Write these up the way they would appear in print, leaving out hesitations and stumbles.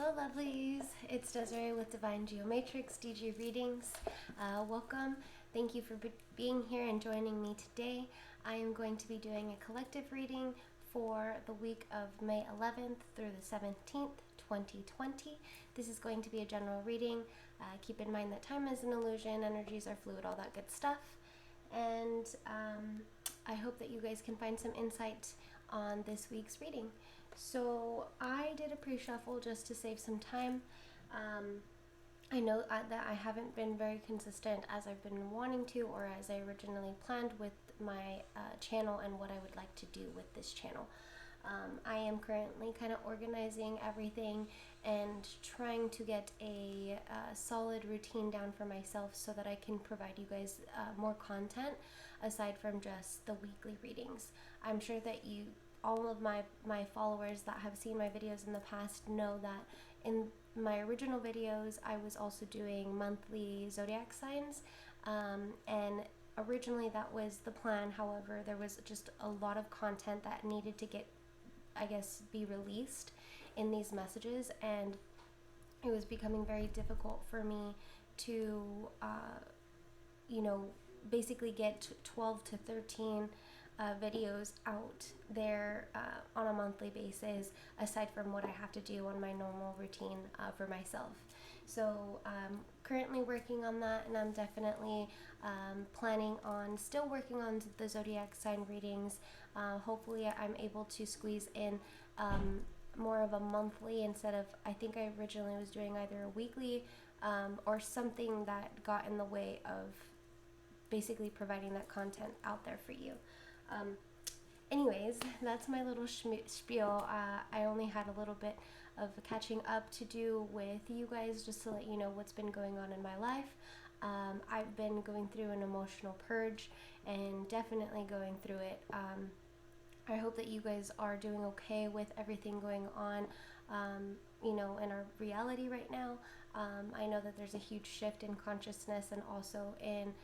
Hello lovelies, it's Desiree with Divine Geomatrix DG Readings. Welcome. Thank you for being here and joining me today. I am going to be doing a collective reading for the week of May 11th through the 17th, 2020. This is going to be a general reading. Keep in mind that time is an illusion, energies are fluid, all that good stuff. And I hope that you guys can find some insight on this week's reading. So I did a pre-shuffle just to save some time. I know that I haven't been very consistent as I've been wanting to, or as I originally planned with my channel and what I would like to do with this channel. I am currently kind of organizing everything and trying to get a solid routine down for myself so that I can provide you guys more content aside from just the weekly readings. I'm sure that all of my followers that have seen my videos in the past know that in my original videos I was also doing monthly zodiac signs, and originally that was the plan. However, there was just a lot of content that needed to be released in these messages, and it was becoming very difficult for me to basically get 12 to 13 videos out there on a monthly basis, aside from what I have to do on my normal routine for myself. So currently working on that, and I'm definitely planning on still working on the zodiac sign readings. Hopefully I'm able to squeeze in more of a monthly instead of, I think I originally was doing either a weekly or something that got in the way of basically providing that content out there for you. Anyways, that's my little spiel. I only had a little bit of catching up to do with you guys, just to let you know what's been going on in my life. I've been going through an emotional purge and definitely going through it. I hope that you guys are doing okay with everything going on, in our reality right now. I know that there's a huge shift in consciousness and also in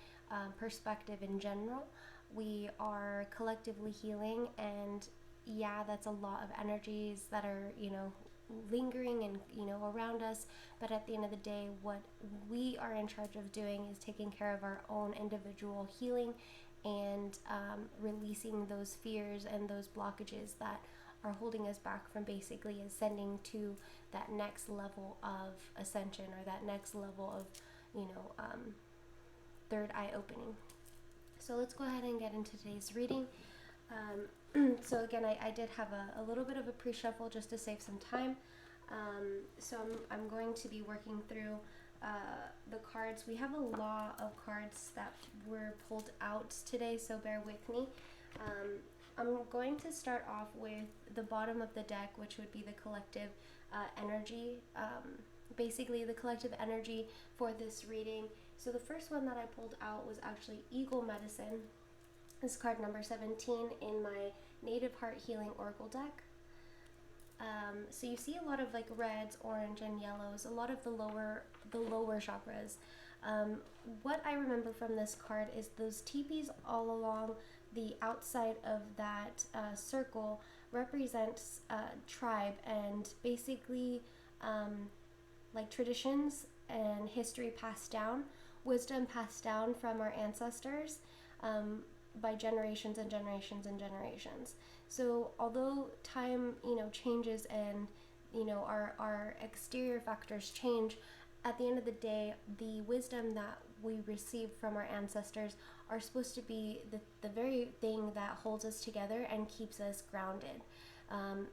perspective in general. We are collectively healing, and yeah, that's a lot of energies that are, lingering and, around us. But at the end of the day, what we are in charge of doing is taking care of our own individual healing and releasing those fears and those blockages that are holding us back from basically ascending to that next level of ascension, or that next level of, third eye opening. So let's go ahead and get into today's reading. So again, I did have a little bit of a pre-shuffle just to save some time. So I'm going to be working through the cards. We have a lot of cards that were pulled out today, so bear with me. I'm going to start off with the bottom of the deck, which would be the collective energy. Basically the collective energy for this reading. So the first one that I pulled out was actually Eagle Medicine. This is card number 17 in my Native Heart Healing Oracle deck. So you see a lot of like reds, orange, and yellows, a lot of the lower chakras. What I remember from this card is those teepees all along the outside of that circle represents tribe, and basically like traditions and history passed down, wisdom passed down from our ancestors by generations and generations and generations. So although time, changes and, our exterior factors change, at the end of the day, the wisdom that we receive from our ancestors are supposed to be the very thing that holds us together and keeps us grounded.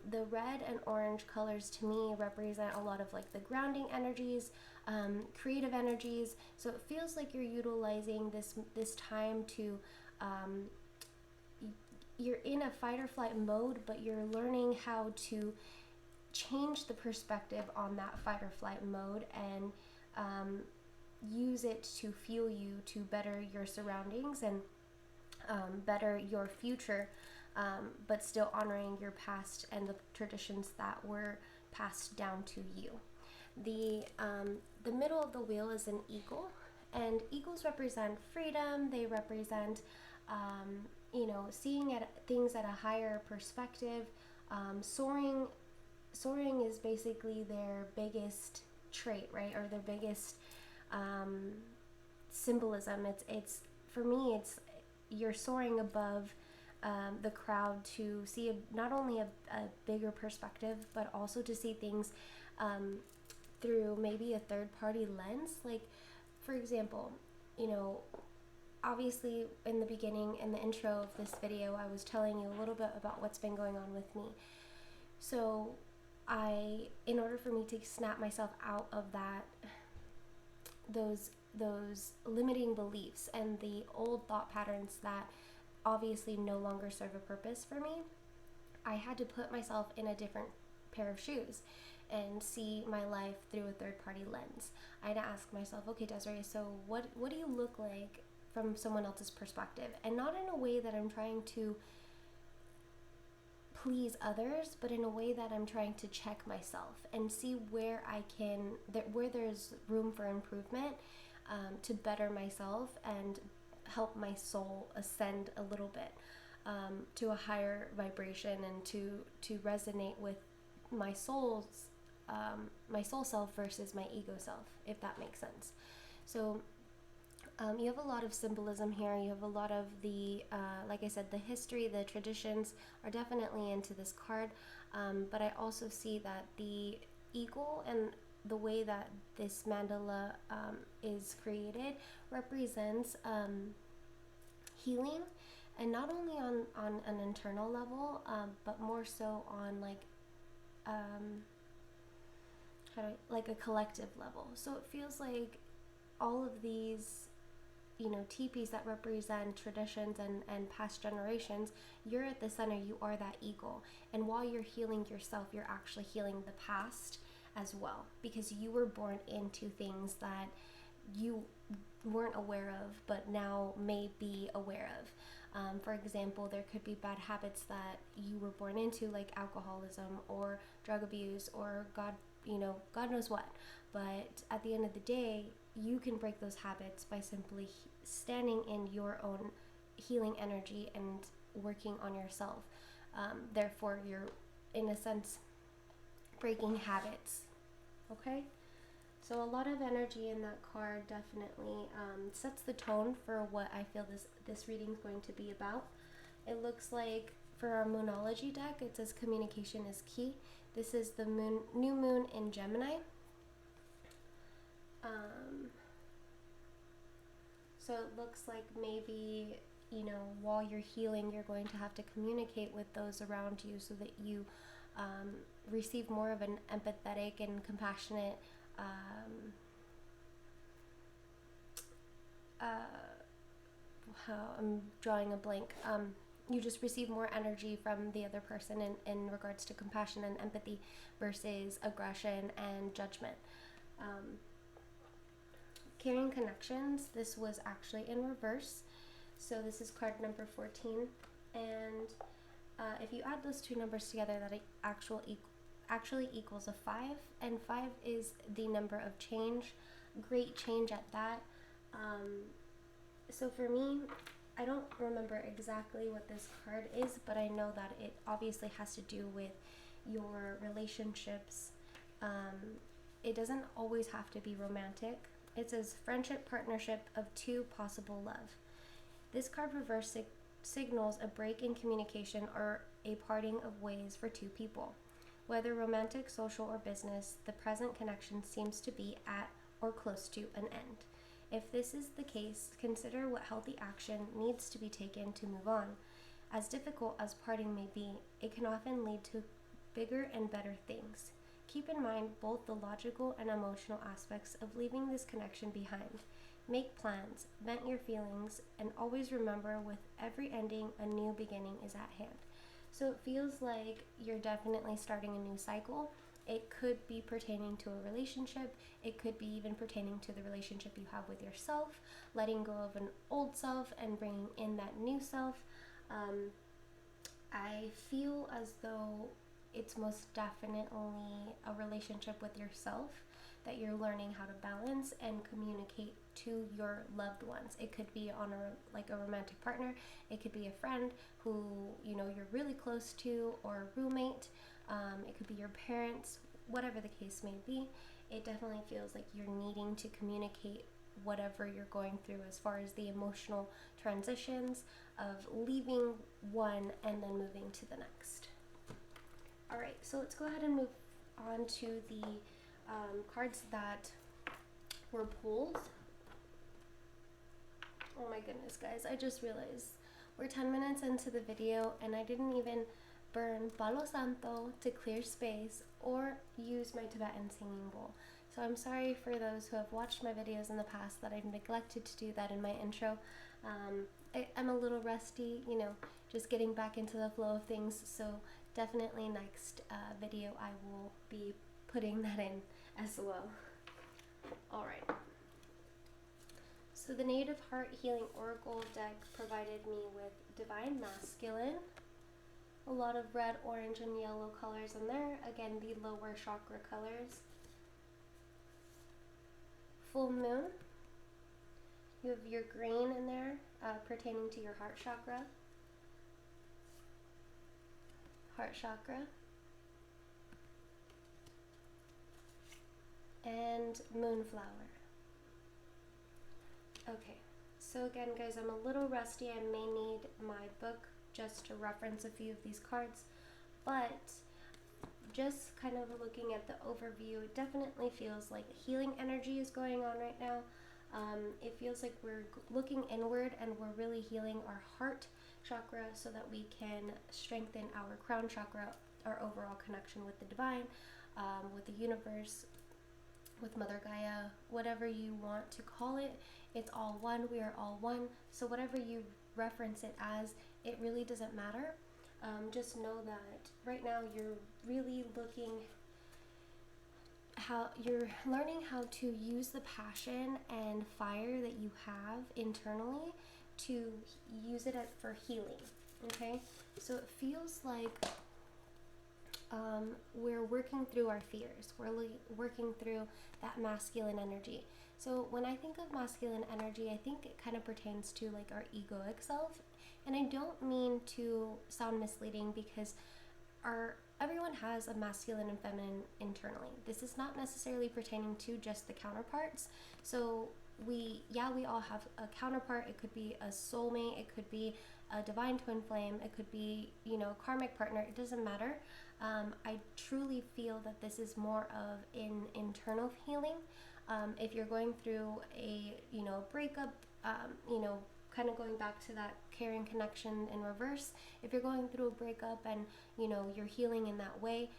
The red and orange colors to me represent a lot of like the grounding energies, creative energies. So it feels like you're utilizing this time to, you're in a fight or flight mode, but you're learning how to change the perspective on that fight or flight mode and use it to fuel you to better your surroundings and better your future. But still honoring your past and the traditions that were passed down to you. The middle of the wheel is an eagle, and eagles represent freedom. They represent, seeing at things at a higher perspective, soaring soaring is basically their biggest trait, right? Or their biggest symbolism. It's for me, it's you're soaring above the crowd to see not only a bigger perspective, but also to see things through maybe a third party lens. Like, for example, you know, obviously in the beginning, in the intro of this video, I was telling you a little bit about what's been going on with me. So in order for me to snap myself out of those limiting beliefs and the old thought patterns that obviously no longer serve a purpose for me, I had to put myself in a different pair of shoes and see my life through a third party lens. I had to ask myself, okay, Desiree, so what do you look like from someone else's perspective? And not in a way that I'm trying to please others, but in a way that I'm trying to check myself and see where where there's room for improvement, to better myself and help my soul ascend a little bit to a higher vibration, and to resonate with my soul self versus my ego self, if that makes sense. So you have a lot of symbolism here. You have a lot of the, like I said, the history, the traditions are definitely into this card. But I also see that the eagle and the way that this mandala is created represents healing, and not only on an internal level, but more so on like a collective level. So it feels like all of these, you know, teepees that represent traditions and past generations, you're at the center, you are that eagle. And while you're healing yourself, you're actually healing the past as well, because you were born into things that you weren't aware of, but now may be aware of. For example, there could be bad habits that you were born into, like alcoholism or drug abuse or God knows what. But at the end of the day, you can break those habits by simply standing in your own healing energy and working on yourself. Therefore, you're, in a sense, breaking habits. Okay? So a lot of energy in that card definitely sets the tone for what I feel this reading is going to be about. It looks like for our Moonology deck, it says communication is key. This is the new moon in Gemini. So it looks like maybe, you know, while you're healing, you're going to have to communicate with those around you so that you receive more of an empathetic and compassionate I'm drawing a blank. You just receive more energy from the other person in regards to compassion and empathy versus aggression and judgment. Carrying connections, this was actually in reverse. So this is card number 14. And if you add those two numbers together, that actually equals a 5. And 5 is the number of change, great change at that. So for me, I don't remember exactly what this card is, but I know that it obviously has to do with your relationships. It doesn't always have to be romantic. It says friendship, partnership of two, possible love. This card reverse signals a break in communication or a parting of ways for two people. Whether romantic, social, or business, the present connection seems to be at or close to an end. If this is the case, consider what healthy action needs to be taken to move on. As difficult as parting may be, it can often lead to bigger and better things. Keep in mind both the logical and emotional aspects of leaving this connection behind. Make plans, vent your feelings, and always remember with every ending, a new beginning is at hand. So it feels like you're definitely starting a new cycle. It could be pertaining to a relationship. It could be even pertaining to the relationship you have with yourself, letting go of an old self and bringing in that new self. I feel as though it's most definitely a relationship with yourself that you're learning how to balance and communicate to your loved ones. It could be on a romantic partner. It could be a friend who, you know, you're really close to, or a roommate. It could be your parents, whatever the case may be. It definitely feels like you're needing to communicate whatever you're going through as far as the emotional transitions of leaving one and then moving to the next. All right, so let's go ahead and move on to the cards that were pulled. Oh my goodness, guys, I just realized we're 10 minutes into the video and I didn't even burn Palo Santo to clear space or use my Tibetan singing bowl. So I'm sorry for those who have watched my videos in the past that I've neglected to do that in my intro. I'm a little rusty, you know, just getting back into the flow of things. So definitely next video I will be putting that in as well. All right. So the Native Heart Healing Oracle deck provided me with Divine Masculine. A lot of red, orange, and yellow colors in there. Again, the lower chakra colors. Full Moon. You have your green in there, pertaining to your heart chakra. Heart chakra. And Moonflower. Okay, so again, guys, I'm a little rusty. I may need my book just to reference a few of these cards, but just kind of looking at the overview, it definitely feels like healing energy is going on right now. It feels like we're looking inward and we're really healing our heart chakra so that we can strengthen our crown chakra, our overall connection with the divine, with the universe, with Mother Gaia, whatever you want to call it. It's all one. We are all one. So whatever you reference it as, it really doesn't matter. Just know that right now you're really you're learning how to use the passion and fire that you have internally to use it for healing. Okay, so it feels like we're working through our fears. We're working through that masculine energy. So when I think of masculine energy, I think it kind of pertains to like our egoic self. And I don't mean to sound misleading because everyone has a masculine and feminine internally. This is not necessarily pertaining to just the counterparts. So we all have a counterpart. It could be a soulmate, it could be a divine twin flame, it could be, you know, a karmic partner. It doesn't matter. I truly feel that this is more of an internal healing. If you're going through a breakup, kind of going back to that caring connection in reverse, if you're going through a breakup and you're healing in that way,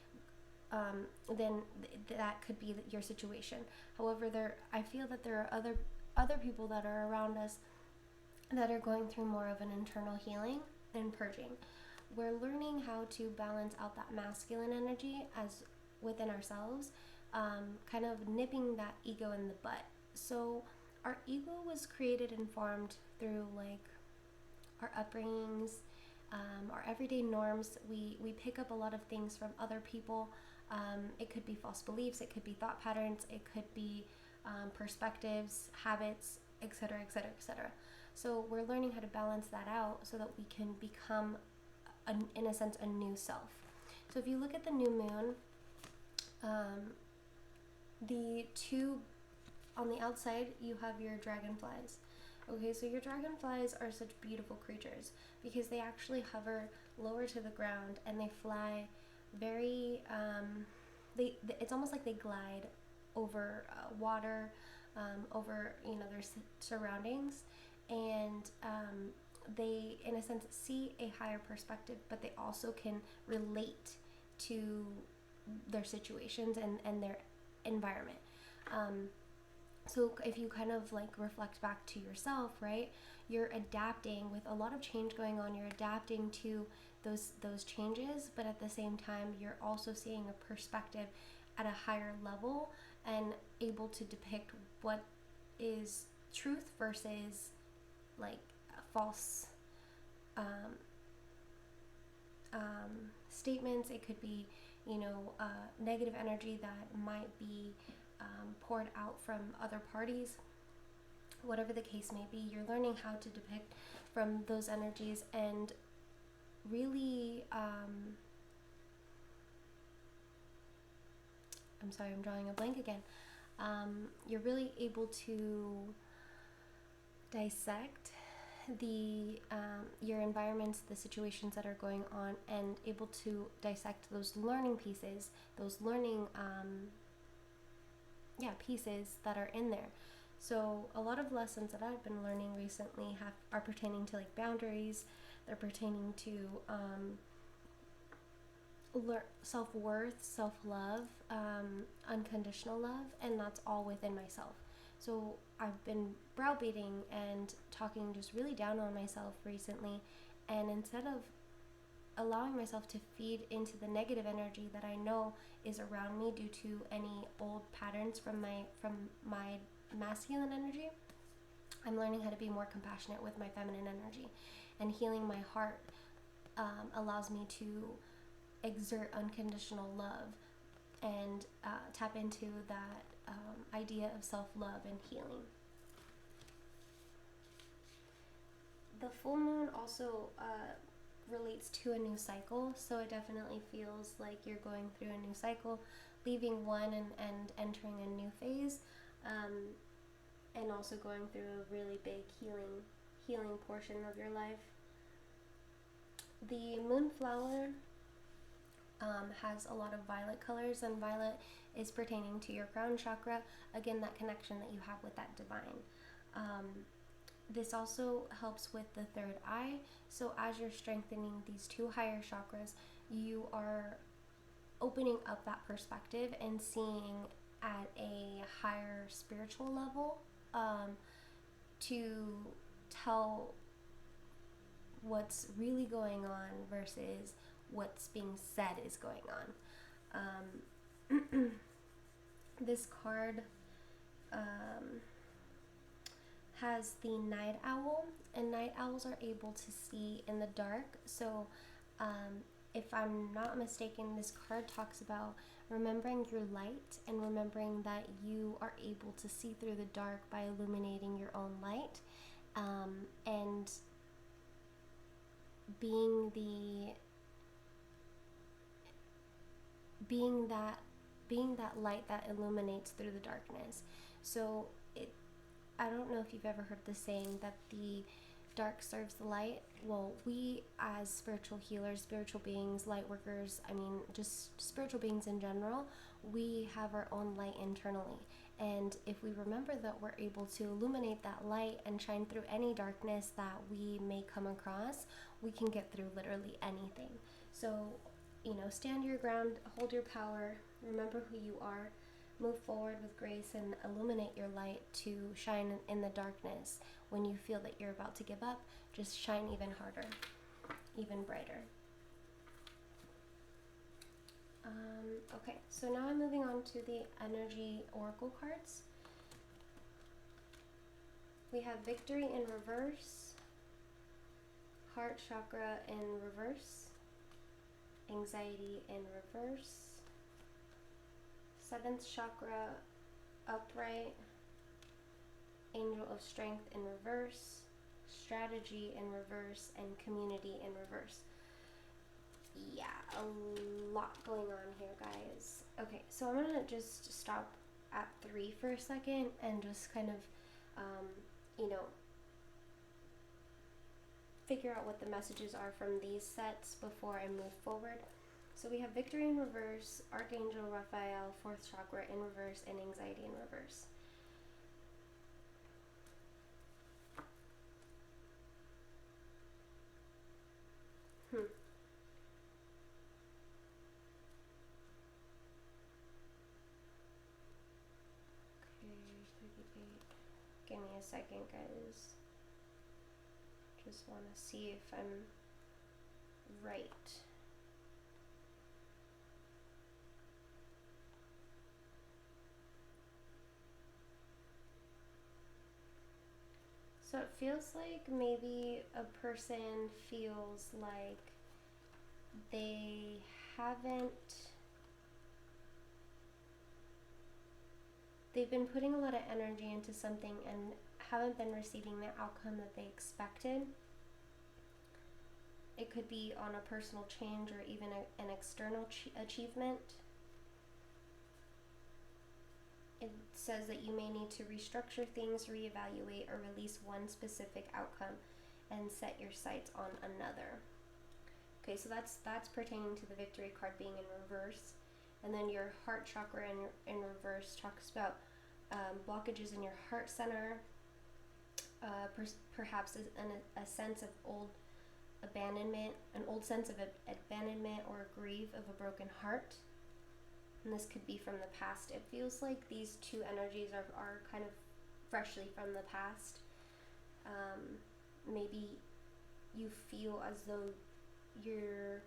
then that could be your situation. However, I feel that there are other people that are around us that are going through more of an internal healing and purging. We're learning how to balance out that masculine energy as within ourselves, kind of nipping that ego in the butt. So our ego was created and formed through like our upbringings, our everyday norms. We pick up a lot of things from other people. It could be false beliefs, it could be thought patterns, it could be perspectives, habits, etc., etc., etc. So we're learning how to balance that out so that we can become, in a sense, a new self. So if you look at the new moon, the two on the outside, you have your dragonflies. Okay, so your dragonflies are such beautiful creatures because they actually hover lower to the ground and they fly very, it's almost like they glide over water, over their surroundings, and they, in a sense, see a higher perspective, but they also can relate to their situations and their environment. So if you kind of like reflect back to yourself, right, you're adapting with a lot of change going on. You're adapting to those changes, but at the same time, you're also seeing a perspective at a higher level and able to depict what is truth versus like false statements. It could be negative energy that might be poured out from other parties. Whatever the case may be, you're learning how to depict from those energies and really I'm sorry, I'm drawing a blank again. You're really able to dissect the your environments, the situations that are going on, and able to dissect those learning pieces, those learning pieces that are in there. So a lot of lessons that I've been learning recently are pertaining to like boundaries. They're pertaining to self-worth, self-love, unconditional love, and that's all within myself. So I've been browbeating and talking just really down on myself recently, and instead of allowing myself to feed into the negative energy that I know is around me due to any old patterns from my masculine energy, I'm learning how to be more compassionate with my feminine energy, and healing my heart allows me to exert unconditional love and tap into that idea of self-love and healing. The full moon also relates to a new cycle, so it definitely feels like you're going through a new cycle, leaving one and entering a new phase, and also going through a really big healing portion of your life. The moonflower has a lot of violet colors, and violet is pertaining to your crown chakra, again that connection that you have with that divine. This also helps with the third eye, so as you're strengthening these two higher chakras, you are opening up that perspective and seeing at a higher spiritual level, to tell what's really going on versus what's being said is going on. This card has the night owl, and night owls are able to see in the dark. So if I'm not mistaken, this card talks about remembering your light and remembering that you are able to see through the dark by illuminating your own light, and being that light that illuminates through the darkness. So I don't know if you've ever heard the saying that the dark serves the light. Well, we as spiritual healers, spiritual beings, light workers, just spiritual beings in general, we have our own light internally. And if we remember that we're able to illuminate that light and shine through any darkness that we may come across, we can get through literally anything. So, stand your ground, hold your power, remember who you are, move forward with grace, and illuminate your light to shine in the darkness. When you feel that you're about to give up, just shine even harder, even brighter. Okay, so now I'm moving on to the energy oracle cards. We have victory in reverse, heart chakra in reverse, anxiety in reverse, 7th chakra upright, angel of strength in reverse, strategy in reverse, and community in reverse. Yeah, a lot going on here, guys. Okay, so I'm gonna just stop at 3 for a second and just kind of figure out what the messages are from these sets before I move forward. So we have victory in reverse, Archangel Raphael, 4th chakra in reverse, and anxiety in reverse. Okay, 38. Give me a second, guys. Just want to see if I'm right. So it feels like maybe a person feels like they've been putting a lot of energy into something and haven't been receiving the outcome that they expected. It could be on a personal change or even an external achievement. it says that you may need to restructure things, reevaluate, or release one specific outcome and set your sights on another. Okay, so that's pertaining to the Victory card being in reverse. And then your heart chakra in reverse talks about blockages in your heart center, perhaps a sense of old abandonment, an old sense of abandonment or grief of a broken heart. And this could be from the past. It feels like these two energies are kind of freshly from the past. Maybe you feel as though you're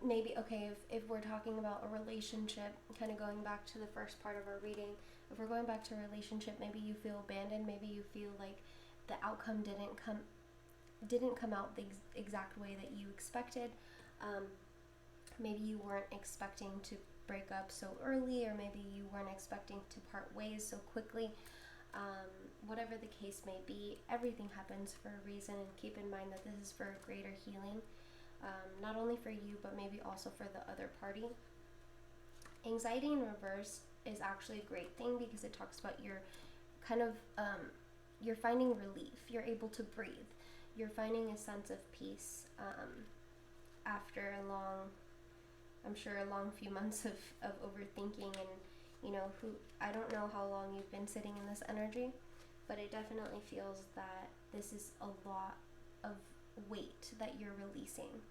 if we're talking about a relationship, kind of going back to the first part of our reading, if we're going back to a relationship, maybe you feel abandoned, maybe you feel like the outcome didn't come out the exact way that you expected. Maybe you weren't expecting to break up so early, or maybe you weren't expecting to part ways so quickly. Whatever the case may be, everything happens for a reason, and keep in mind that this is for a greater healing, not only for you, but maybe also for the other party. Anxiety in reverse is actually a great thing because it talks about your kind of, you're finding relief, you're able to breathe, you're finding a sense of peace after a long few months of overthinking, and I don't know how long you've been sitting in this energy, but it definitely feels that this is a lot of weight that you're releasing.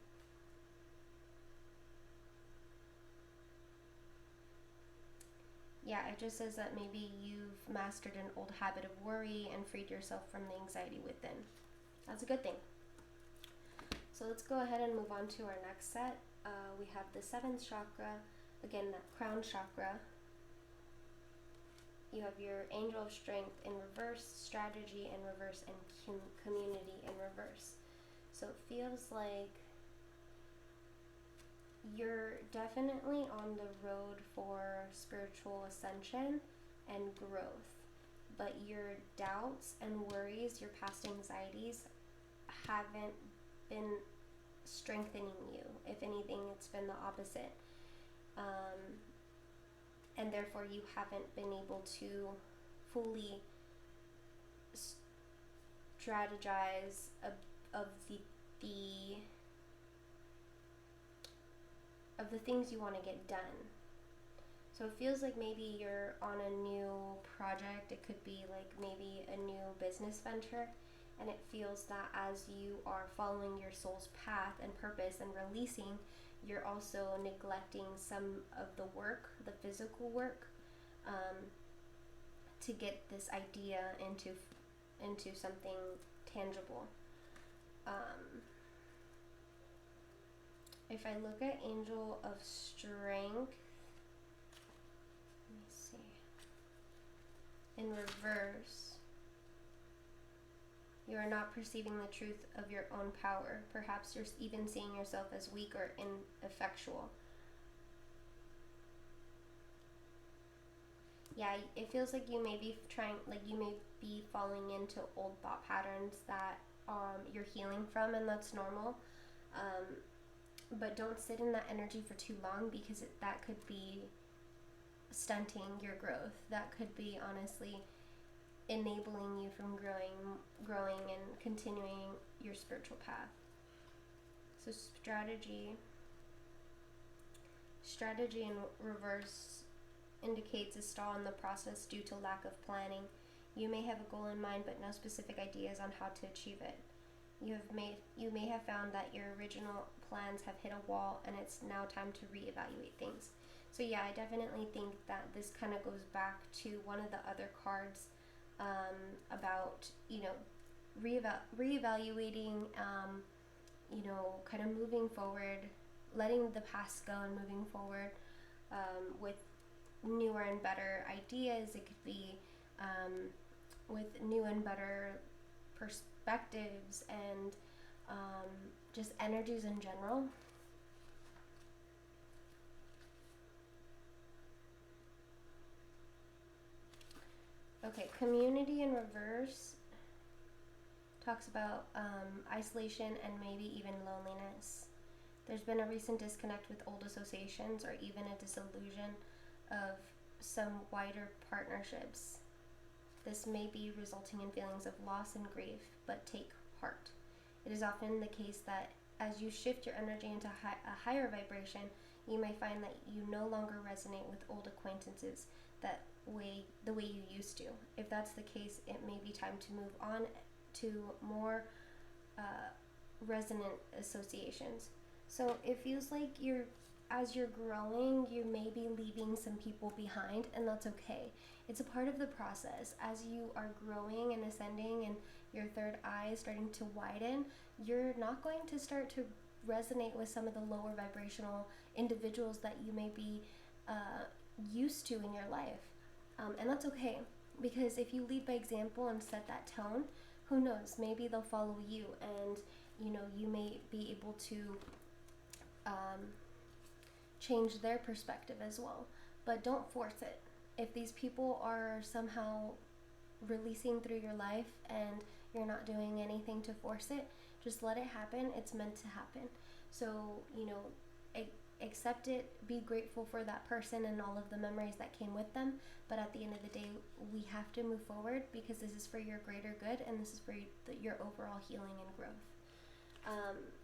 Yeah, it just says that maybe you've mastered an old habit of worry and freed yourself from the anxiety within. That's a good thing. So let's go ahead and move on to our next set. We have the 7th chakra, again, that crown chakra. You have your angel of strength in reverse, strategy in reverse, and community in reverse. So it feels like you're definitely on the road for spiritual ascension and growth, but your doubts and worries, your past anxieties, haven't been strengthening you. If anything, it's been the opposite. And therefore you haven't been able to fully strategize of the things you want to get done. So it feels like maybe you're on a new project. It could be like maybe a new business venture, and it feels that as you are following your soul's path and purpose and releasing, you're also neglecting some of the work, the physical work, to get this idea into something tangible. If I look at Angel of Strength, let me see, in reverse, you are not perceiving the truth of your own power. Perhaps you're even seeing yourself as weak or ineffectual. Yeah, it feels like you may be falling into old thought patterns that you're healing from, and that's normal. But don't sit in that energy for too long, because that could be stunting your growth. That could be honestly enabling you from growing and continuing your spiritual path. So strategy in reverse indicates a stall in the process due to lack of planning. You may have a goal in mind, but no specific ideas on how to achieve it. You may have found that your original plans have hit a wall, and it's now time to reevaluate things. So yeah, I definitely think that this kind of goes back to one of the other cards about reevaluating, kind of moving forward, letting the past go and moving forward with newer and better ideas. It could be with new and better perspectives and just energies in general. Okay, community in reverse talks about isolation and maybe even loneliness. There's been a recent disconnect with old associations, or even a disillusion of some wider partnerships. This may be resulting in feelings of loss and grief, but take heart. It is often the case that as you shift your energy into a higher vibration, you may find that you no longer resonate with old acquaintances the way you used to. If that's the case, it may be time to move on to more resonant associations. So it feels like as you're growing, you may be leaving some people behind, and that's okay. It's a part of the process. As you are growing and ascending and your third eye is starting to widen, you're not going to start to resonate with some of the lower vibrational individuals that you may be used to in your life. And that's okay, because if you lead by example and set that tone, who knows, maybe they'll follow you, and you may be able to change their perspective as well. But don't force it. If these people are somehow releasing through your life and you're not doing anything to force it, just let it happen. It's meant to happen. So, accept it, be grateful for that person and all of the memories that came with them. But at the end of the day, we have to move forward, because this is for your greater good, and this is for your overall healing and growth.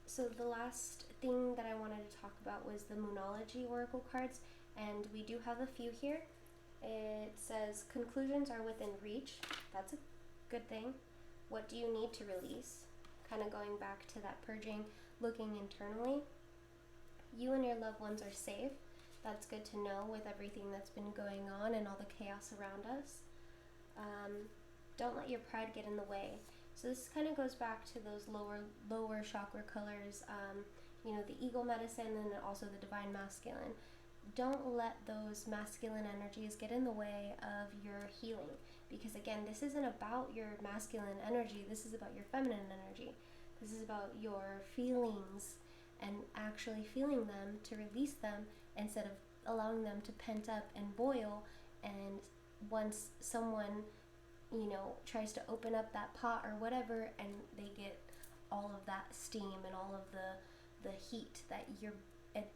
So the last thing that I wanted to talk about was the Moonology Oracle cards, and we do have a few here. It says, conclusions are within reach. That's a good thing. What do you need to release? Kind of going back to that purging, looking internally. You and your loved ones are safe. That's good to know with everything that's been going on and all the chaos around us. Don't let your pride get in the way. So this kind of goes back to those lower chakra colors, the eagle medicine, and also the divine masculine. Don't let those masculine energies get in the way of your healing, because again, this isn't about your masculine energy. This is about your feminine energy. This is about your feelings and actually feeling them, to release them instead of allowing them to pent up and boil. And once someone tries to open up that pot or whatever, and they get all of that steam and all of the heat that you're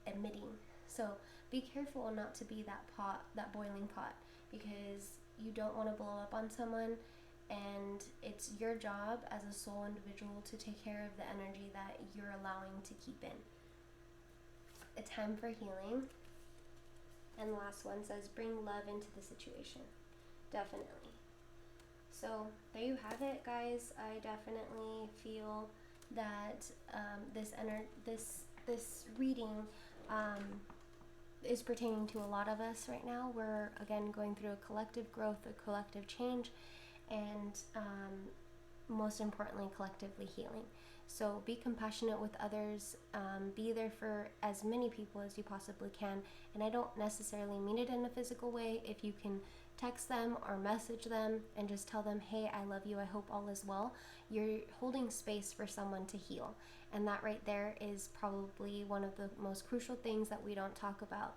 emitting. So be careful not to be that boiling pot, because you don't want to blow up on someone, and it's your job as a soul individual to take care of the energy that you're allowing to keep in. A time for healing. And the last one says, bring love into the situation. Definitely. So there you have it, guys. I definitely feel that this reading is pertaining to a lot of us right now. We're again going through a collective growth, a collective change, and most importantly, collectively healing. So be compassionate with others. Be there for as many people as you possibly can. And I don't necessarily mean it in a physical way. If you can text them or message them and just tell them, hey, I love you, I hope all is well, you're holding space for someone to heal. And that right there is probably one of the most crucial things that we don't talk about.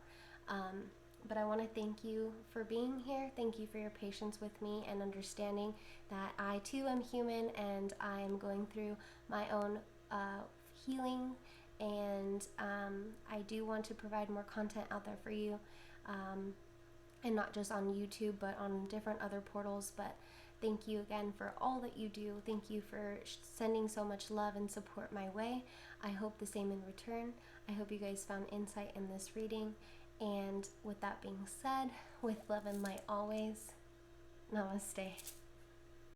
But I want to thank you for being here. Thank you for your patience with me and understanding that I too am human, and I am going through my own healing, and I do want to provide more content out there for you, and not just on YouTube, but on different other portals. But thank you again for all that you do. Thank you for sending so much love and support my way. I hope the same in return. I hope you guys found insight in this reading. And with that being said, with love and light always, namaste.